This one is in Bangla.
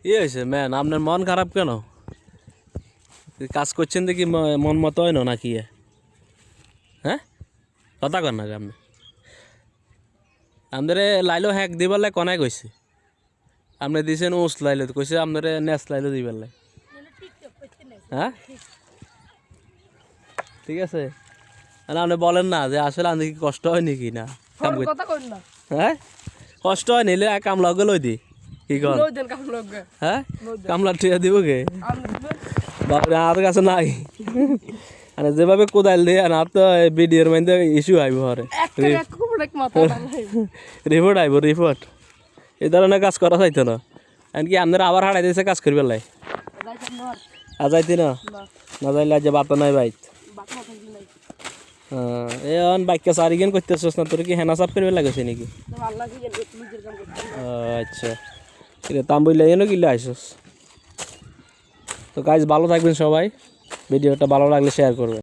কি হয়েছে ম্যান, আপনার মন খারাপ কেন? কাজ করছেন দেখি মন মতো হয় না নাকি? হ্যাঁ, কথা কর না আপনি। আপনারে লাইলো হ্যাক দিবার কনায় কইছে? আপনি দিয়েছেন ওস লাইলো, কইছে আপনারে নেস লাইলো দিবার লাই। হ্যাঁ, ঠিক আছে। আপনি বলেন না যে আসলে আমাদের কি কষ্ট হয় নাকি না কাম করতে? হ্যাঁ, কষ্ট হয় নিলে কামলা ওকে লই দি কি কর? হ্যাঁ, কামলা টিয়া দিব কে? বাপরে, আমার কাছে নাই। মানে যেভাবে কোদাল দিয়ে আর তো ভিডিওর মধ্যে ইস্যু আইব হরে, রিপোর্ট আইব, রিপোর্ট। এই ধরনের কাজ করা যাইতো না। এমনকি আপনারা আবার হারাই দিয়েছে কাজ করবে লাই। আর যাইতি না, না যাইলে আজ বাত নাই বাইত। হ্যাঁ, এখন বাইকটা সারিগেন করতেছস না, তোর কি হেনা সাফ করবে লাগেছে নাকি? আচ্ছা, তাম বইলে এনে কিলে আইসস। তো গাইজ, ভালো থাকবেন সবাই। ভিডিওটা ভালো লাগলে শেয়ার করবেন।